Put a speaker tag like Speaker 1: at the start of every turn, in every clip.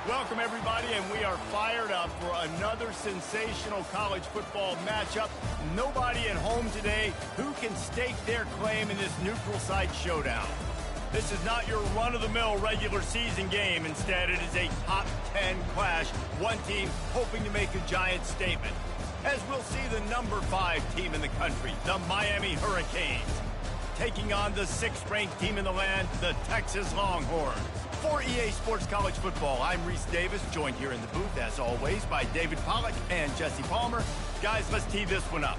Speaker 1: Welcome, everybody, and we are fired up for another sensational college football matchup. Nobody at home today who can stake their claim in this neutral site showdown. This is not your run-of-the-mill regular season game. Instead, it is a top 10 clash, one team hoping to make a giant statement. As we'll see the number 5 team in the country, the Miami Hurricanes, taking on the 6th-ranked team in the land, the Texas Longhorns. For EA Sports College Football, I'm Reese Davis, joined here in the booth, as always, by David Pollack and Jesse Palmer. Guys, let's tee this one up.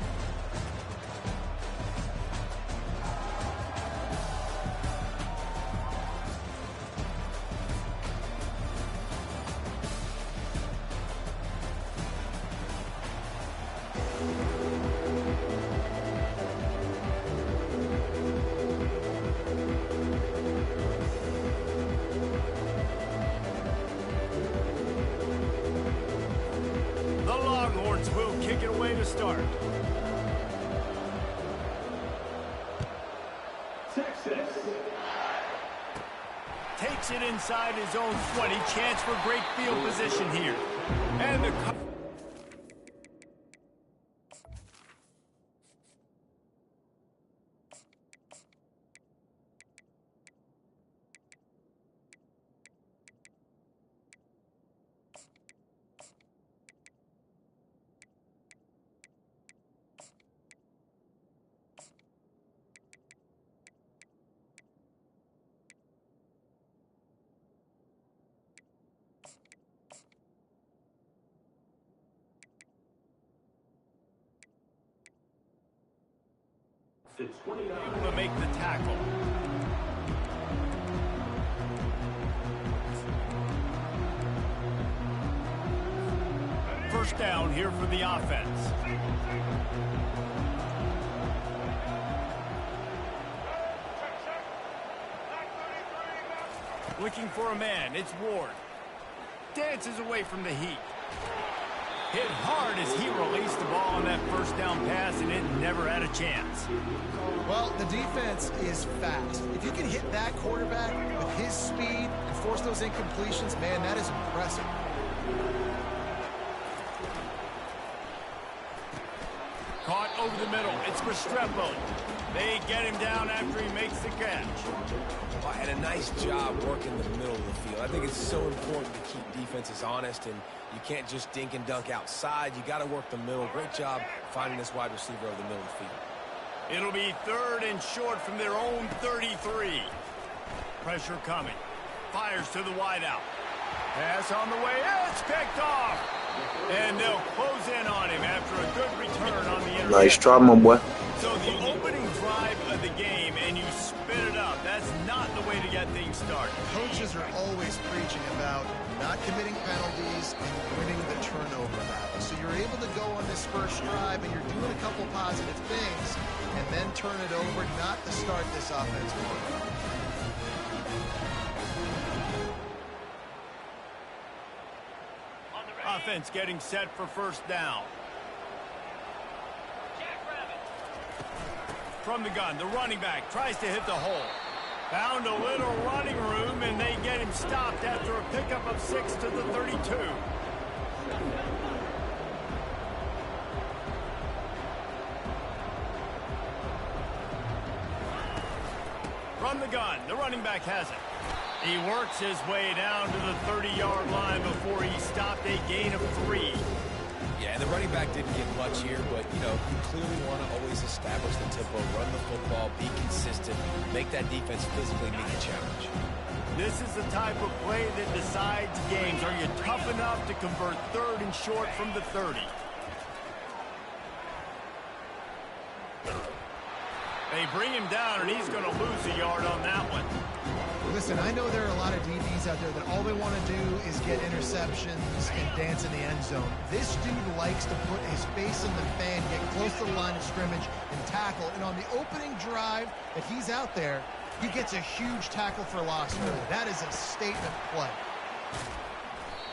Speaker 1: Will kick it away to start.
Speaker 2: Texas
Speaker 1: Takes it inside his own 20. Chance for great field position here. And the able to make the tackle. First down here for the offense. Looking for a man, it's Ward. Dances away from the heat. Hit hard as he released the ball on that first down pass, and it never had a chance.
Speaker 3: Well, the defense is fast. If you can hit that quarterback with his speed and force those incompletions, man, that is impressive.
Speaker 1: Caught over the middle. It's Restrepo. They get him down after he makes the catch.
Speaker 4: Well, and a nice job working the middle of the field. I think it's so important to keep defenses honest, and you can't just dink and dunk outside. You got to work the middle. Great job finding this wide receiver over the middle of the field.
Speaker 1: It'll be 3rd and short from their own 33. Pressure coming. Fires to the wideout. Pass on the way. It's picked off. And they'll close in on him after a good return on the interception.
Speaker 5: Nice try, my boy.
Speaker 1: So the opening drive of the game, and you spit it up. That's not the way to get things started.
Speaker 3: Coaches are always preaching about not committing penalties and winning the turnover battle. So you're able to go on this first drive, and you're doing a couple positive things, and then turn it over, not to start this offense.
Speaker 1: Offense getting set for first down. From the gun, the running back tries to hit the hole. Found a little running room, and they get him stopped after a pickup of 6 to the 32. From the gun, the running back has it. He works his way down to the 30-yard line before he stopped, a gain of 3.
Speaker 4: Yeah, and the running back didn't get much here, but, you know, you clearly want to always establish the tempo, run the football, be consistent, make that defense physically meet the challenge.
Speaker 1: This is the type of play that decides games. Are you tough enough to convert 3rd and short from the 30? They bring him down, and he's going to lose a yard on that one.
Speaker 3: Listen, I know there are a lot of DBs out there that all they want to do is get interceptions and dance in the end zone. This dude likes to put his face in the fan, get close to the line of scrimmage, and tackle. And on the opening drive that he's out there, he gets a huge tackle for loss. That is a statement play.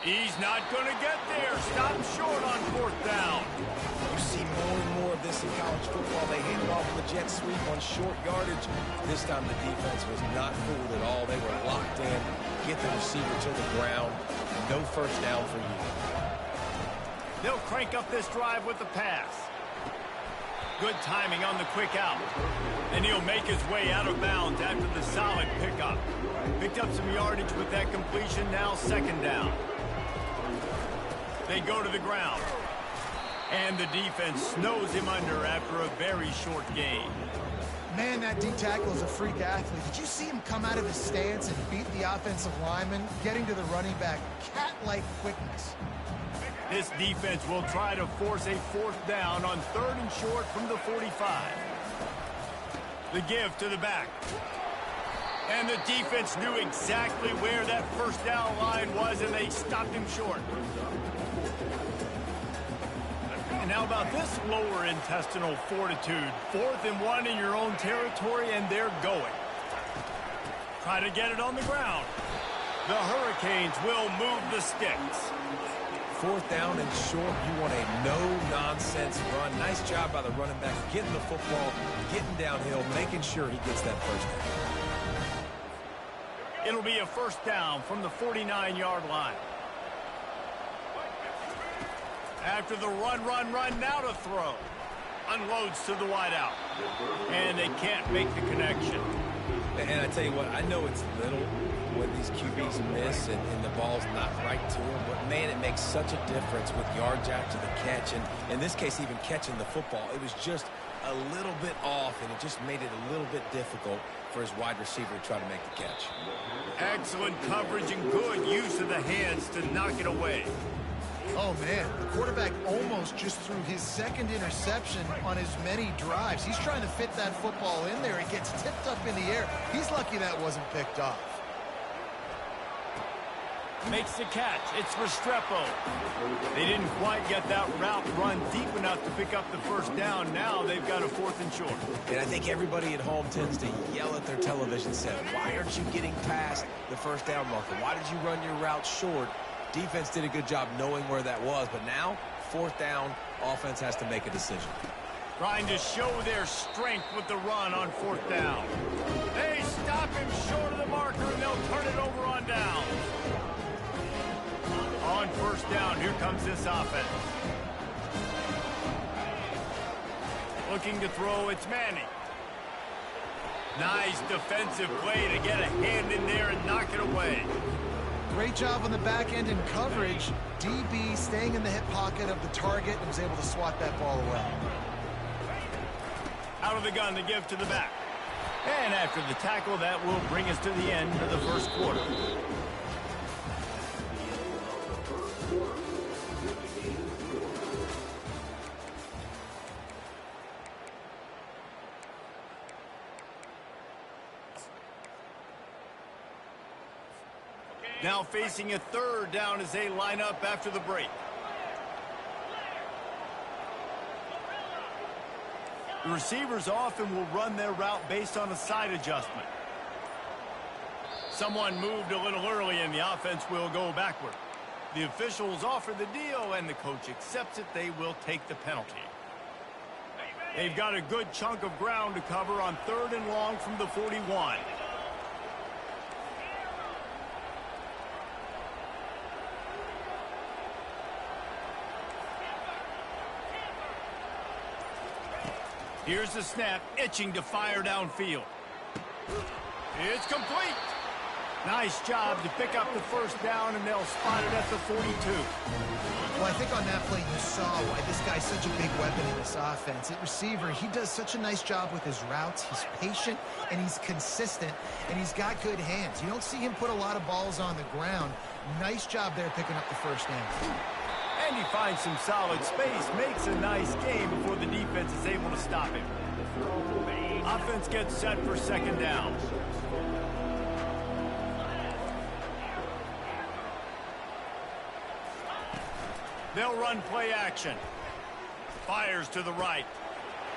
Speaker 1: He's not going to get there. Stop short on 4th down.
Speaker 4: You see more and more of this in college football. They hand it off the jet sweep on short yardage. This time the defense was not fooled at all. They were locked in, get the receiver to the ground. No first down for you.
Speaker 1: They'll crank up this drive with the pass. Good timing on the quick out. And he'll make his way out of bounds after the solid pickup. Picked up some yardage with that completion, now second down. They go to the ground. And the defense snows him under after a very short gain.
Speaker 3: Man, that D-tackle is a freak athlete. Did you see him come out of his stance and beat the offensive lineman, getting to the running back? Cat-like quickness.
Speaker 1: This defense will try to force a fourth down on 3rd and short from the 45. The give to the back. And the defense knew exactly where that first down line was, and they stopped him short. And how about this lower intestinal fortitude? 4th and 1 in your own territory, and they're going. Try to get it on the ground. The Hurricanes will move the sticks.
Speaker 4: 4th down and short, you want a no-nonsense run. Nice job by the running back, getting the football, getting downhill, making sure he gets that first down.
Speaker 1: It'll be a first down from the 49-yard line. After the run, now to throw. Unloads to the wideout. And they can't make the connection.
Speaker 4: And I tell you what, I know it's little when these QBs miss and the ball's not right to them, but man, it makes such a difference with yards after the catch, and in this case, even catching the football. It was just a little bit off, and it just made it a little bit difficult for his wide receiver to try to make the catch.
Speaker 1: Excellent coverage and good use of the hands to knock it away.
Speaker 3: Oh, man, the quarterback almost just threw his second interception on as many drives. He's trying to fit that football in there. It gets tipped up in the air. He's lucky that wasn't picked off.
Speaker 1: Makes the catch. It's Restrepo. They didn't quite get that route run deep enough to pick up the first down. Now they've got a 4th and short.
Speaker 4: And I think everybody at home tends to yell at their television set. Why aren't you getting past the first down marker? Why did you run your route short? Defense did a good job knowing where that was, but now, 4th down, offense has to make a decision.
Speaker 1: Trying to show their strength with the run on 4th down. They stop him short of the marker, and they'll turn it over on down. On first down, here comes this offense. Looking to throw, it's Manning. Nice defensive play to get a hand in there and knock it away.
Speaker 3: Great job on the back end in coverage. DB staying in the hip pocket of the target and was able to swat that ball away.
Speaker 1: Out of the gun to give to the back. And after the tackle, that will bring us to the end of the first quarter. Now facing a 3rd down as they line up after the break. The receivers often will run their route based on a side adjustment. Someone moved a little early and the offense will go backward. The officials offer the deal and the coach accepts it. They will take the penalty. They've got a good chunk of ground to cover on 3rd and long from the 41. Here's the snap, itching to fire downfield. It's complete. Nice job to pick up the first down, and they'll spot it at the 42.
Speaker 3: Well, I think on that play you saw why this guy's such a big weapon in this offense. At receiver, he does such a nice job with his routes. He's patient, and he's consistent, and he's got good hands. You don't see him put a lot of balls on the ground. Nice job there picking up the first down.
Speaker 1: And he finds some solid space, makes a nice game before the defense is able to stop him. Offense gets set for second down. They'll run play action. Fires to the right.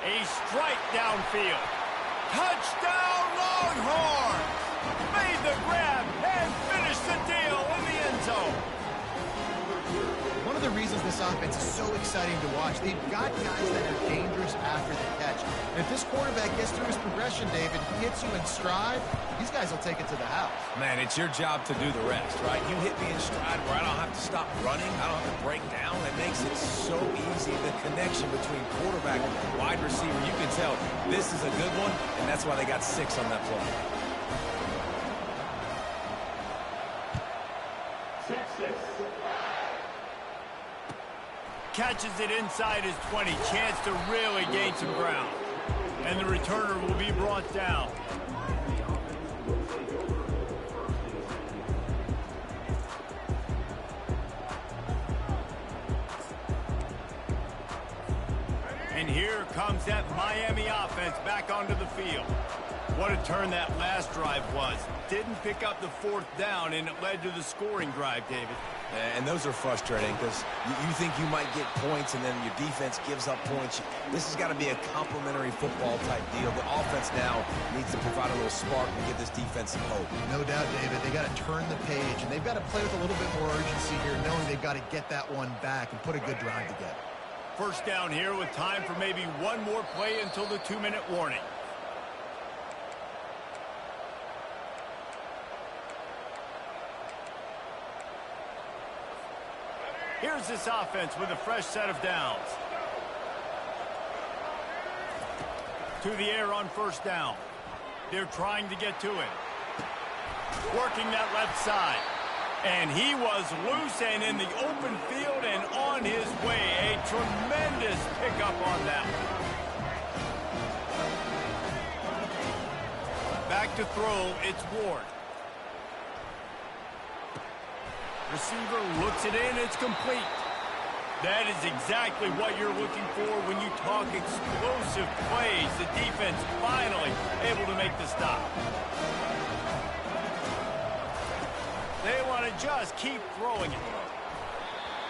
Speaker 1: A strike downfield. Touchdown Longhorns! Made the grab and finished the deal in the end zone.
Speaker 3: One of the reasons this offense is so exciting to watch. They've got guys that are dangerous after the catch. And if this quarterback gets through his progression, David, hits you in stride, these guys will take it to the house.
Speaker 4: Man, it's your job to do the rest, right? You hit me in stride where I don't have to stop running. I don't have to break down. It makes it so easy. The connection between quarterback and wide receiver, you can tell this is a good one, and that's why they got 6 on that play.
Speaker 1: Catches it inside his 20. Chance to really gain some ground. And the returner will be brought down. And here comes that Miami offense back onto the field. What a turn that last drive was. Didn't pick up the 4th down, and it led to the scoring drive, David.
Speaker 4: And those are frustrating because you think you might get points and then your defense gives up points. This has got to be a complementary football type deal. The offense now needs to provide a little spark and give this defense some hope.
Speaker 3: No doubt, David. They got to turn the page, and they've got to play with a little bit more urgency here, knowing they've got to get that one back and put a good drive together.
Speaker 1: First down here with time for maybe one more play until the 2-minute warning. Here's this offense with a fresh set of downs. To the air on first down. They're trying to get to it. Working that left side. And he was loose and in the open field and on his way. A tremendous pickup on that one. Back to throw, it's Ward. Receiver looks it in, it's complete. That is exactly what you're looking for when you talk explosive plays. The defense finally able to make the stop. They want to just keep throwing it.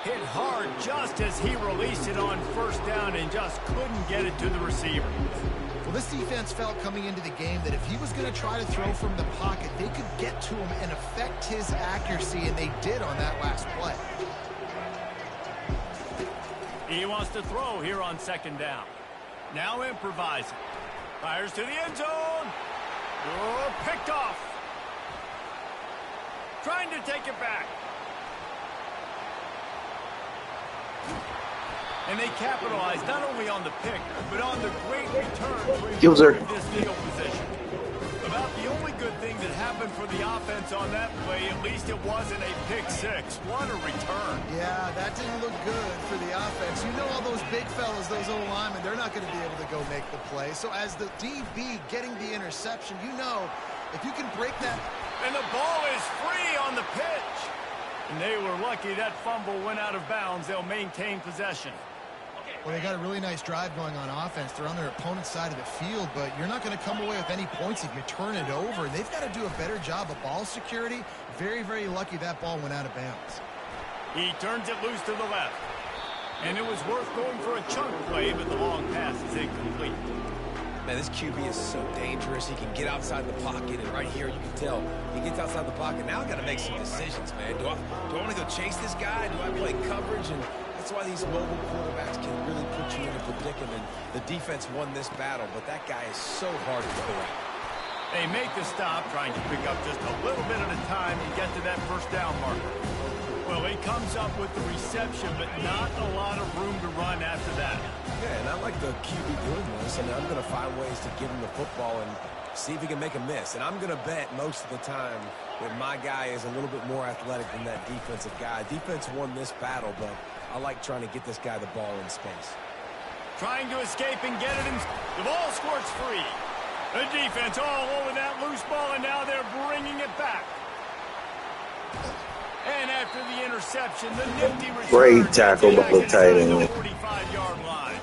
Speaker 1: Hit hard just as he released it on first down and just couldn't get it to the receiver.
Speaker 3: Well, this defense felt coming into the game that if he was going to try to throw from the pocket, they could get to him and affect his accuracy, and they did on that last play.
Speaker 1: He wants to throw here on second down. Now improvising. Fires to the end zone. Oh, picked off. Trying to take it back. And they capitalized not only on the pick, but on the great return to this field position. About the only good thing that happened for the offense on that play, at least it wasn't a pick 6. What a return.
Speaker 3: Yeah, that didn't look good for the offense. You know all those big fellas, those O-linemen, they're not going to be able to go make the play. So as the DB getting the interception, you know, if you can break that.
Speaker 1: And the ball is free on the pitch. And they were lucky that fumble went out of bounds. They'll maintain possession.
Speaker 3: Well, they got a really nice drive going on offense. They're on their opponent's side of the field, but you're not going to come away with any points if you turn it over. And they've got to do a better job of ball security. Very, very lucky that ball went out of bounds.
Speaker 1: He turns it loose to the left. And it was worth going for a chunk play, but the long pass is incomplete.
Speaker 4: Man, this QB is so dangerous. He can get outside the pocket, and right here you can tell he gets outside the pocket. Now I got to make some decisions, man. Do I want to go chase this guy? Do I play coverage? And that's why these mobile quarterbacks can really put you in a predicament. The defense won this battle, but that guy is so hard to correct.
Speaker 1: They make the stop, trying to pick up just a little bit at a time to get to that first down marker. Well, he comes up with the reception, but not a lot of room to run after that.
Speaker 4: Yeah, and I like the QB doing this, and I'm going to find ways to give him the football and see if he can make a miss. And I'm going to bet most of the time that my guy is a little bit more athletic than that defensive guy. Defense won this battle, but I like trying to get this guy the ball in space.
Speaker 1: Trying to escape and get it in. The ball squirts free. The defense all over that loose ball, and now they're bringing it back. And after the interception, the nifty return.
Speaker 2: Great tackle by the tight end.
Speaker 1: 45-yard line.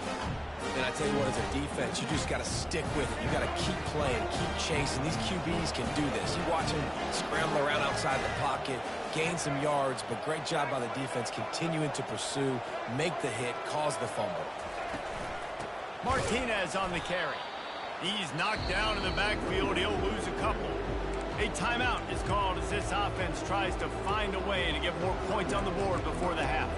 Speaker 4: And I tell you what, as a defense, you just got to stick with it. You got to keep playing, keep chasing. These QBs can do this. You watch them scramble around outside the pocket, gain some yards, but great job by the defense continuing to pursue, make the hit, cause the fumble.
Speaker 1: Martinez on the carry. He's knocked down in the backfield. He'll lose a couple. A timeout is called as this offense tries to find a way to get more points on the board before the half.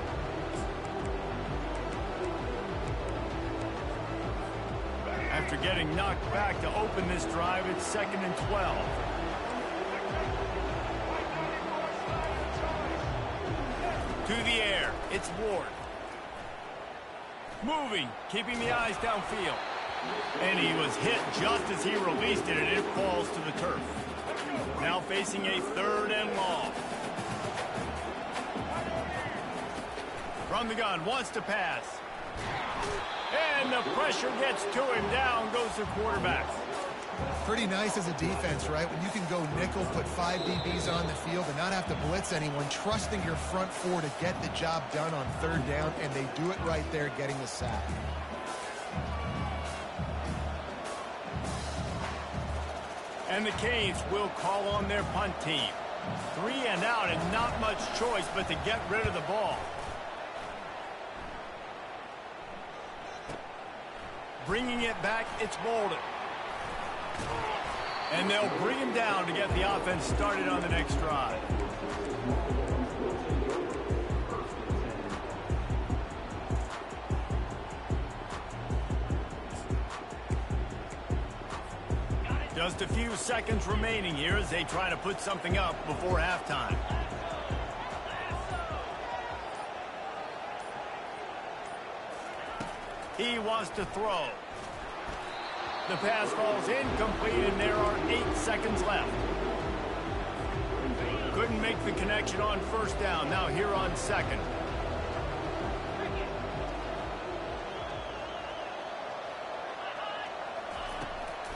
Speaker 1: getting knocked back to open this drive. It's 2nd and 12. To the air. It's Ward. Moving, keeping the eyes downfield. And he was hit just as he released it, and it falls to the turf. Now facing a 3rd and long. From the gun, wants to pass. And the pressure gets to him. Down goes the quarterback.
Speaker 3: Pretty nice as a defense, right? When you can go nickel, put 5 DBs on the field and not have to blitz anyone, trusting your front 4 to get the job done on 3rd down, and they do it right there, getting the sack.
Speaker 1: And the Canes will call on their punt team. 3 and out, and not much choice but to get rid of the ball. Bringing it back, it's Bolden. And they'll bring him down to get the offense started on the next drive. Just a few seconds remaining here as they try to put something up before halftime. He wants to throw. The pass falls incomplete, and there are 8 seconds left. Couldn't make the connection on 1st down. Now here on 2nd.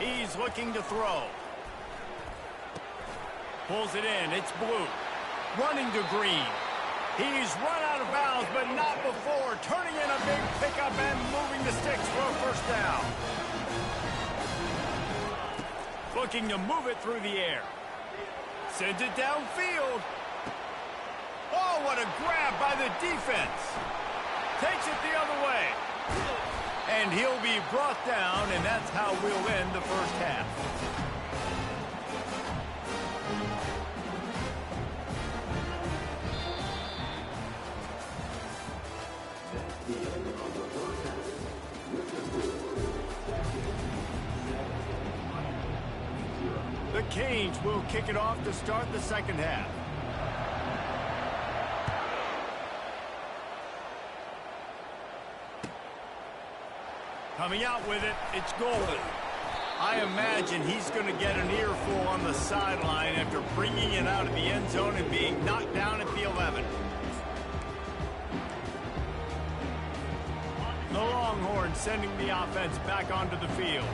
Speaker 1: He's looking to throw. Pulls it in. It's Blue. Running to Green. He's run out of bounds, but not before. Turning in a big pickup and moving the sticks for a 1st down. Looking to move it through the air. Sends it downfield. Oh, what a grab by the defense. Takes it the other way. And he'll be brought down, and that's how we'll end the 1st half. The Canes will kick it off to start the 2nd half. Coming out with it, it's Golden. I imagine he's going to get an earful on the sideline after bringing it out of the end zone and being knocked down at the 11. The Longhorns sending the offense back onto the field.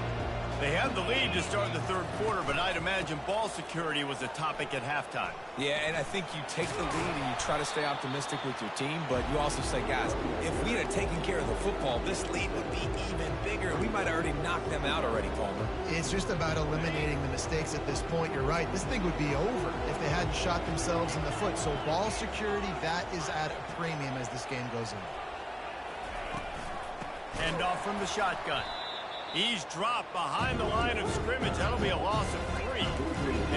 Speaker 1: They had the lead to start the 3rd quarter, but I'd imagine ball security was a topic at halftime.
Speaker 4: Yeah, and I think you take the lead and you try to stay optimistic with your team, but you also say, guys, if we had taken care of the football, this lead would be even bigger. We might have already knocked them out already, Palmer.
Speaker 3: It's just about eliminating the mistakes at this point. You're right. This thing would be over if they hadn't shot themselves in the foot. So ball security, that is at a premium as this game goes in.
Speaker 1: Hand off from the shotgun. He's dropped behind the line of scrimmage. That'll be a loss of 3.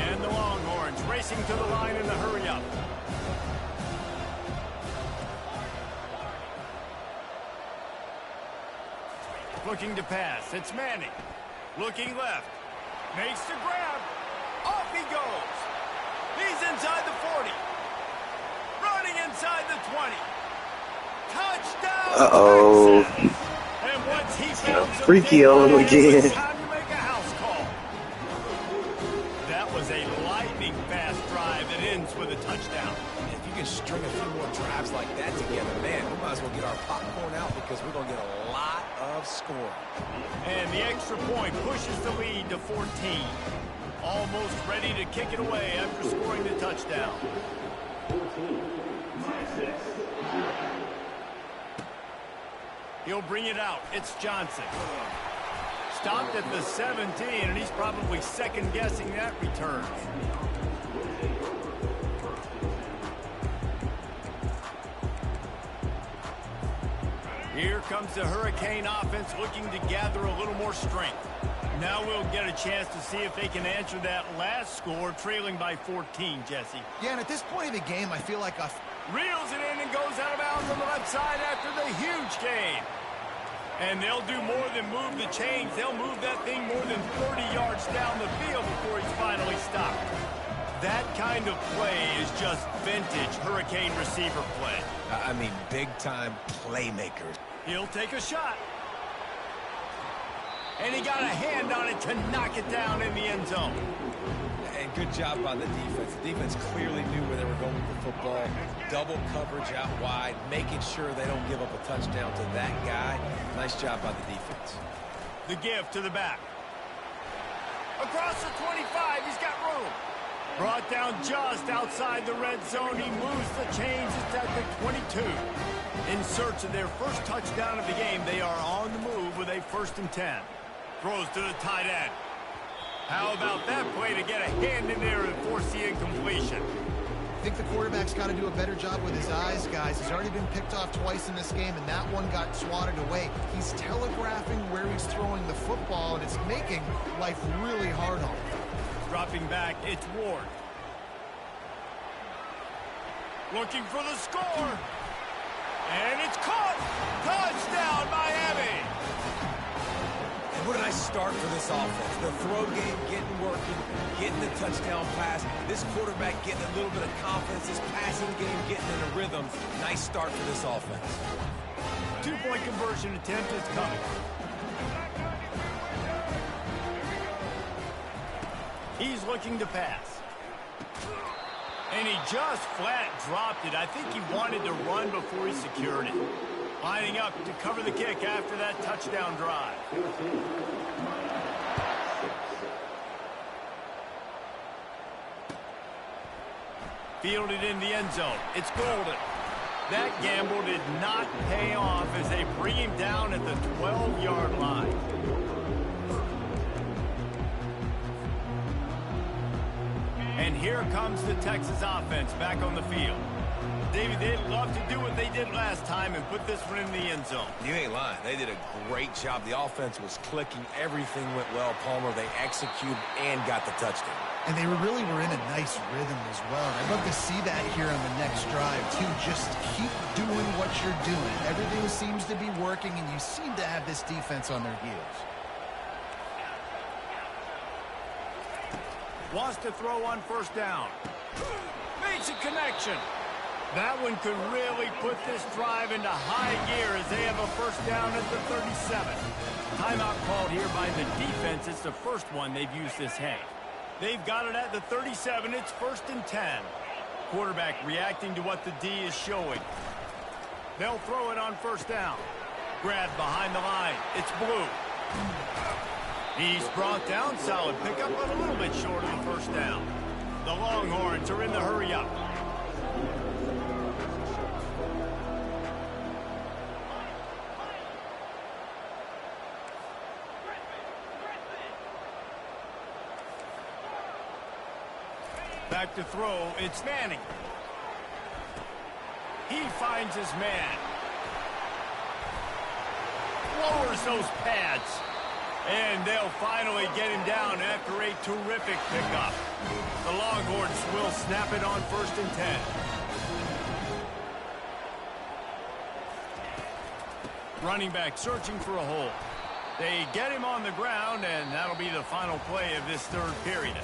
Speaker 1: And the Longhorns racing to the line in the hurry-up. Looking to pass. It's Manning. Looking left. Makes the grab. Off he goes. He's inside the 40. Running inside the 20. Touchdown!
Speaker 2: Uh-oh.
Speaker 1: Texas. And once he found
Speaker 2: Freaky on him again.
Speaker 1: time to make a house call. That was a lightning-fast drive that ends with a touchdown.
Speaker 4: If you can string a few more drives like that together, man, we might as well get our popcorn out because we're going to get a lot of scoring.
Speaker 1: And the extra point pushes the lead to 14. Almost ready to kick it away after scoring the touchdown. He'll bring it out. It's Johnson. Stopped at the 17, and he's probably second-guessing that return. Here comes the Hurricane offense looking to gather a little more strength. Now we'll get a chance to see if they can answer that last score, trailing by 14, Jesse.
Speaker 3: Yeah, and at this point of the game, I feel like
Speaker 1: reels it in and goes out of bounds on the left side after the huge gain. And they'll do more than move the chains. They'll move that thing more than 30 yards down the field before he's finally stopped. That kind of play is just vintage Hurricane receiver play.
Speaker 4: I mean, big-time playmakers.
Speaker 1: He'll take a shot. And he got a hand on it to knock it down in the end zone.
Speaker 4: And good job by the defense. The defense clearly knew where they were going with the football. Double coverage out wide, making sure they don't give up a touchdown to that guy. Nice job by the defense.
Speaker 1: The give to the back. Across the 25, he's got room. Brought down just outside the red zone. He moves the chains. It's at the 22. In search of their first touchdown of the game, they are on the move with a 1st and 10. Throws to the tight end. How about that play to get a hand in there and force the incompletion?
Speaker 3: I think the quarterback's got to do a better job with his eyes, guys. He's already been picked off twice in this game, and that one got swatted away. He's telegraphing where he's throwing the football, and it's making life really hard on him.
Speaker 1: Dropping back, it's Ward. Looking for the score. And it's caught. Touchdown, Miami.
Speaker 4: What a nice start for this offense. The throw game getting working, getting the touchdown pass. This quarterback getting a little bit of confidence. This passing game getting in a rhythm. Nice start for this offense.
Speaker 1: 2-point conversion attempt is coming. He's looking to pass. And he just flat dropped it. I think he wanted to run before he secured it. Lining up to cover the kick after that touchdown drive. Fielded in the end zone. It's Golden. That gamble did not pay off as they bring him down at the 12-yard line. And here comes the Texas offense back on the field. David, they'd love to do what they did last time and put this one in the end zone.
Speaker 4: You ain't lying. They did a great job. The offense was clicking. Everything went well, Palmer. They executed and got the touchdown.
Speaker 3: And they really were in a nice rhythm as well. And I'd love to see that here on the next drive, too. Just keep doing what you're doing. Everything seems to be working, and you seem to have this defense on their heels.
Speaker 1: Wants to throw on 1st down. Makes a connection. That one could really put this drive into high gear as they have a 1st down at the 37. Timeout called here by the defense. It's the first one they've used this half. They've got it at the 37. It's 1st and 10. Quarterback reacting to what the D is showing. They'll throw it on 1st down. Grabbed behind the line. It's Blue. He's brought down. Solid pickup, but a little bit short of the 1st down. The Longhorns are in the hurry up. Back to throw, it's Manning. He finds his man. Lowers those pads. And they'll finally get him down after a terrific pickup. The Longhorns will snap it on 1st and 10. Running back searching for a hole. They get him on the ground, and that'll be the final play of this 3rd period.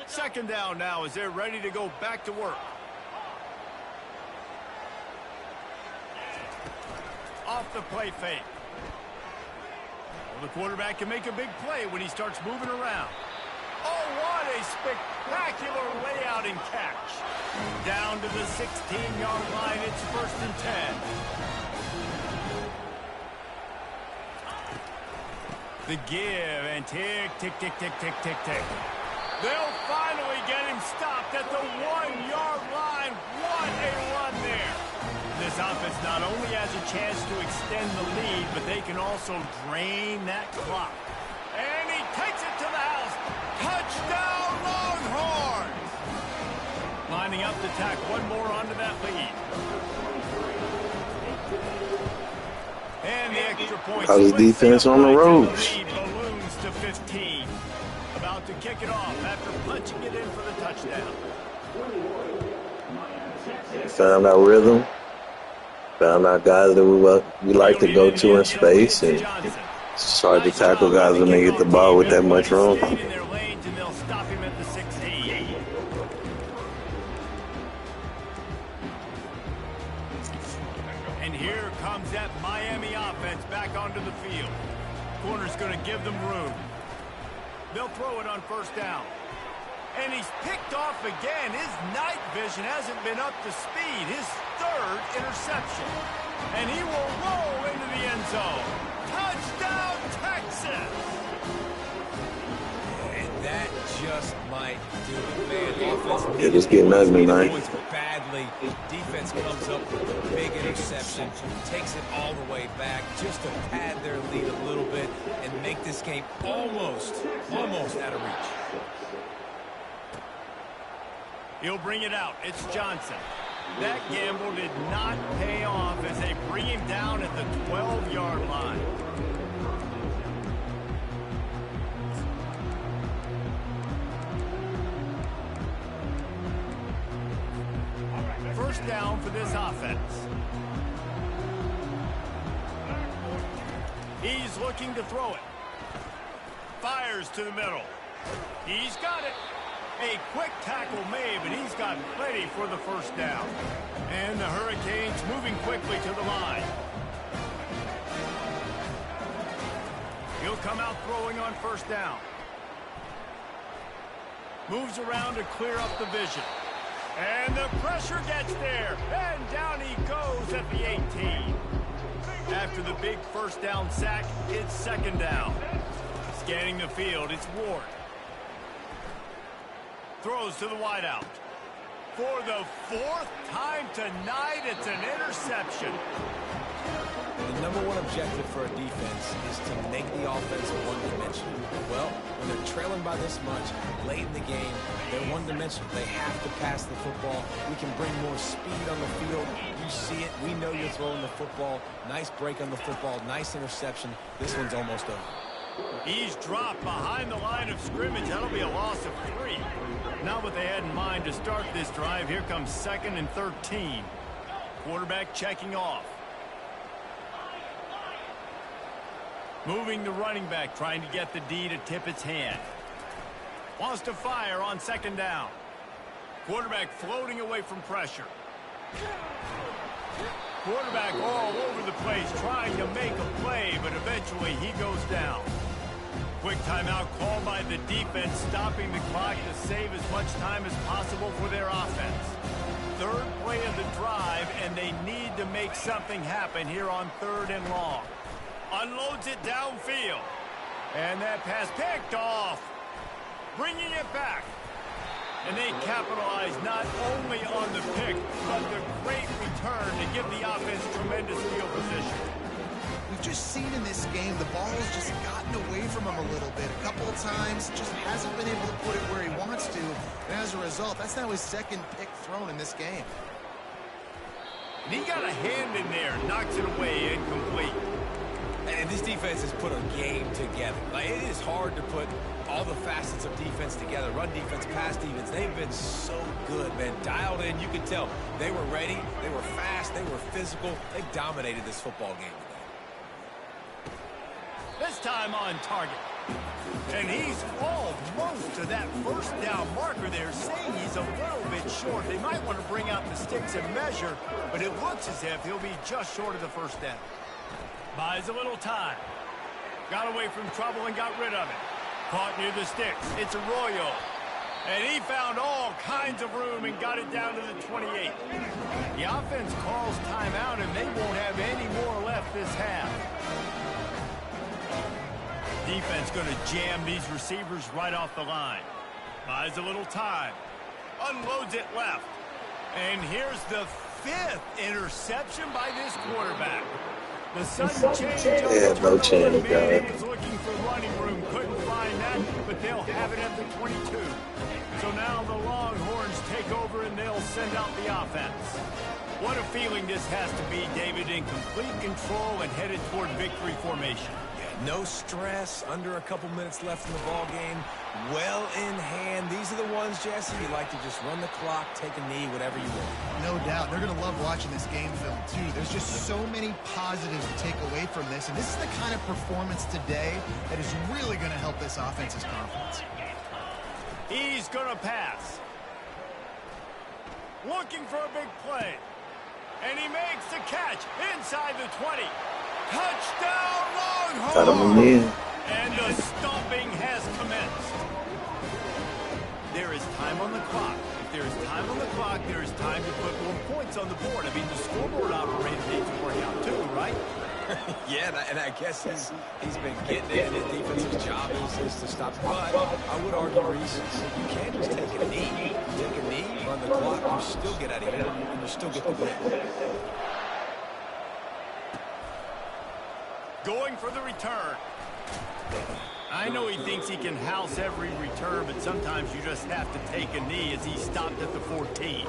Speaker 1: Second down now as they're ready to go back to work. Off the play fake. Well, the quarterback can make a big play when he starts moving around. Oh, what a spectacular layout and catch. Down to the 16-yard line, it's 1st and 10. The give, and tick, tick, tick, tick, tick, tick, tick. They'll finally get him stopped at the 1-yard line. What a run there. This offense not only has a chance to extend the lead, but they can also drain that clock. And he takes it to the house. Touchdown, Longhorns! Lining up to tack one more onto that lead. And the extra point.
Speaker 2: College defense on the ropes.
Speaker 1: Lead balloons to 15. About to kick it off after punching it in for the touchdown.
Speaker 2: Found our rhythm. Found our guys that we like to go to in space, and it's hard to tackle guys when they get the ball with that much room.
Speaker 1: And here comes that Miami offense back onto the field. Corner's going to give them room. They'll throw it on first down. And he's picked off again. His night vision hasn't been up to speed. His third interception. And he will roll into the end zone. Touchdown, Texas!
Speaker 4: And that just might do it, man. Offense
Speaker 2: It is getting ugly, man.
Speaker 4: Badly. Defense comes up with a big interception, takes it all the way back just to pad their lead a little bit and make this game almost out of reach.
Speaker 1: He'll bring it out. It's Johnson. That gamble did not pay off as they bring him down at the 12-yard line. First down for this offense. He's looking to throw it. Fires to the middle. He's got it. A quick tackle made, but he's got plenty for the first down. And the Hurricanes moving quickly to the line. He'll come out throwing on first down. Moves around to clear up the vision. And the pressure gets there. And down he goes at the 18. After the big first down sack, it's second down. Scanning the field, it's Ward. Throws to the wideout. For the fourth time tonight, it's an interception.
Speaker 4: The number one objective for a defense is to make the offense one-dimensional. Well, when they're trailing by this much, late in the game, they're one-dimensional. They have to pass the football. We can bring more speed on the field. You see it. We know you're throwing the football. Nice break on the football. Nice interception. This one's almost over.
Speaker 1: He's dropped behind the line of scrimmage. That'll be a loss of 3. Not what they had in mind to start this drive. Here comes 2nd and 13. Quarterback checking off. Moving the running back, trying to get the D to tip its hand. Wants to fire on second down. Quarterback floating away from pressure. Quarterback all over the place, trying to make a play, but eventually he goes down. Quick timeout called by the defense, stopping the clock to save as much time as possible for their offense. Third play of the drive, and they need to make something happen here on 3rd and long. Unloads it downfield. And that pass picked off. Bringing it back. And they capitalize not only on the pick, but the great return to give the offense tremendous field position.
Speaker 3: We've just seen in this game the ball has just gotten away from him a little bit. A couple of times, just hasn't been able to put it where he wants to. And as a result, that's now his 2nd pick thrown in this game.
Speaker 1: And he got a hand in there, knocks it away, incomplete.
Speaker 4: And this defense has put a game together. Like, it is hard to put all the facets of defense together. Run defense, pass defense. They've been so good, man. Dialed in. You could tell they were ready. They were fast. They were physical. They dominated this football game today.
Speaker 1: This time on target. And he's almost to that first down marker there, saying he's a little bit short. They might want to bring out the sticks and measure, but it looks as if he'll be just short of the first down. Buys a little time. Got away from trouble and got rid of it. Caught near the sticks. It's Arroyo. And he found all kinds of room and got it down to the 28. The offense calls timeout, and they won't have any more left this half. Defense going to jam these receivers right off the line. Buys a little time. Unloads it left. And here's the 5th interception by this quarterback. The sudden change on
Speaker 2: They had no chance,
Speaker 1: man
Speaker 2: guys.
Speaker 1: was looking for running room, couldn't find that, but they'll have it at the 22. So now the Longhorns take over and they'll send out the offense. What a feeling this has to be, David, in complete control and headed toward victory formation.
Speaker 4: No stress, under a couple minutes left in the ball game, well in hand. These are the ones, Jesse, you like to just run the clock, take a knee, whatever you want.
Speaker 3: No doubt. They're going to love watching this game film, too. There's just so many positives to take away from this, and this is the kind of performance today that is really going to help this offense's confidence.
Speaker 1: He's going to pass. Looking for a big play. And he makes the catch inside the 20. Touchdown, Longhorns!
Speaker 2: Got him in.
Speaker 1: And the stomping has commenced. There is time on the clock. If there is time on the clock, there is time to put more points on the board. I mean, the scoreboard operator needs to work out too, right?
Speaker 4: Yeah, and I guess he's been getting it, and his defensive job is to stop. But I would argue, Reese, you can't just take a knee. Take a knee, run the clock, you still get out of here, and you still get the win.
Speaker 1: Going for the return. I know he thinks he can house every return, but sometimes you just have to take a knee as he stopped at the 14.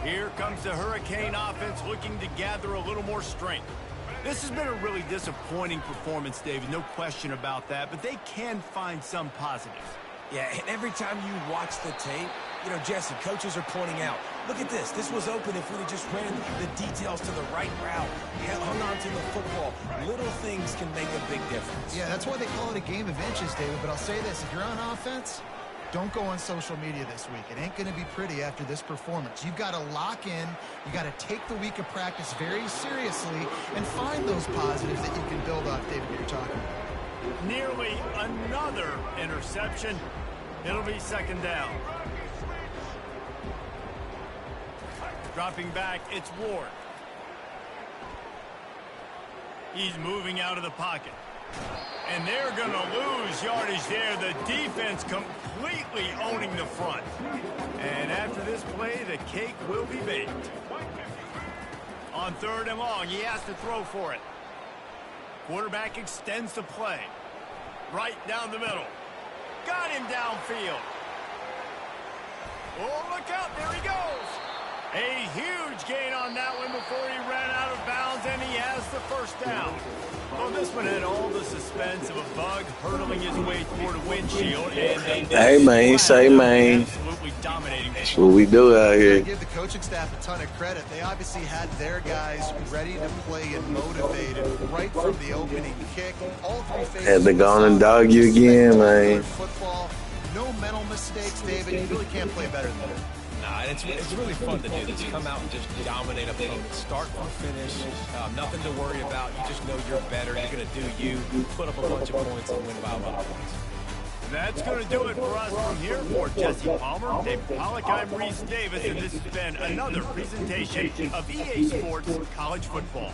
Speaker 1: Here comes the Hurricane offense looking to gather a little more strength. This has been a really disappointing performance, David, no question about that, but they can find some positives.
Speaker 4: Yeah, and every time you watch the tape, you know, Jesse, coaches are pointing out, look at this. This was open if we'd have just ran the details to the right route, hung on to the football. Little things can make a big difference.
Speaker 3: Yeah, that's why they call it a game of inches, David. But I'll say this, if you're on offense, don't go on social media this week. It ain't going to be pretty after this performance. You've got to lock in. You got to take the week of practice very seriously and find those positives that you can build off, David, that you're talking about.
Speaker 1: Nearly another interception. It'll be second down. Dropping back, it's Ward. He's moving out of the pocket. And they're going to lose yardage there. The defense completely owning the front. And after this play, the cake will be baked. On third and long, he has to throw for it. Quarterback extends the play. Right down the middle. Got him downfield. Oh, look out. There he goes. A huge gain on that one before he ran out of bounds, and he has the first down. Well, this one had all the suspense of a bug hurtling his way toward a windshield. And
Speaker 2: Hey, man, say, man.
Speaker 1: Absolutely dominating.
Speaker 2: That's what we do out
Speaker 3: I
Speaker 2: here.
Speaker 3: give the coaching staff a ton of credit. They obviously had their guys ready to play and motivated right from the opening kick. All three phases.
Speaker 2: Had to go on and dog you again, man.
Speaker 3: Football, no mental mistakes, David. You really can't play better than that.
Speaker 4: Nah, and it's really fun to do this. Come out and just dominate opponents. Start from finish. Nothing to worry about. You just know you're better. You're going to do you. Put up a bunch of points and win by a lot of points.
Speaker 1: That's going to do it for us from here. For Jesse Palmer, David Pollack, I'm Reese Davis, and this has been another presentation of EA Sports College Football.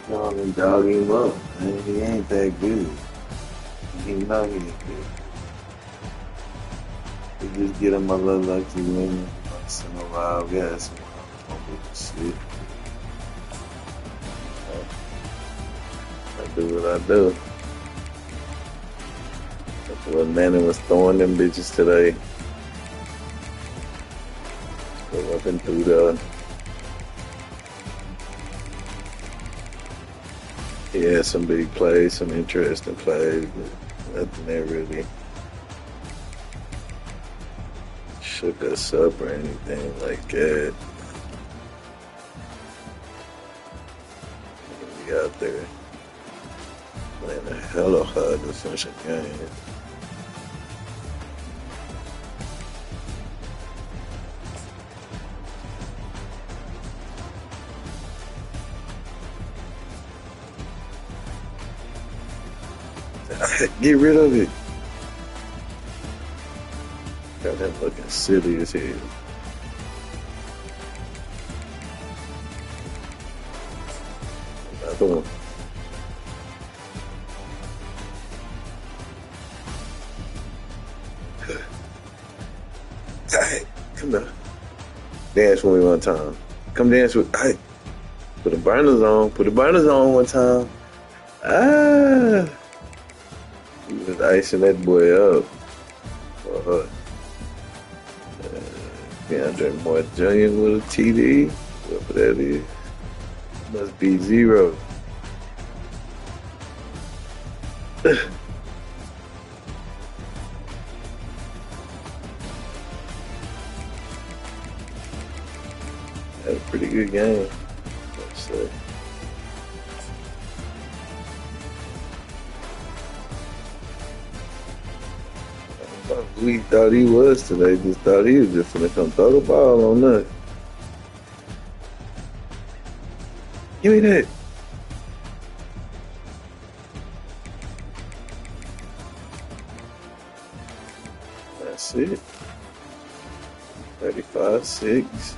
Speaker 2: Go on and dog him up, man. He ain't that good. He know he ain't good. We just get him a little lucky win once in a while. Guys, shit. I do what I do. That's what Manning was throwing them bitches today. Go up into the He had some big plays, some interesting plays, but nothing that really shook us up or anything like that. We out there playing a hella hard defensive game. Get rid of it. Got him looking silly as hell. Another one. Hey, come on. Dance with me one time. Come dance with. Hey, put the burners on. Put the burners on one time. Ah. He was icing that boy up. DeAndre Moore Jr. with a TD. Whatever that is. Must be 0. Had a pretty good game, let's say. Who he thought he was today, just thought he was just gonna come throw the ball on us. Give me that. That's it. 35-6.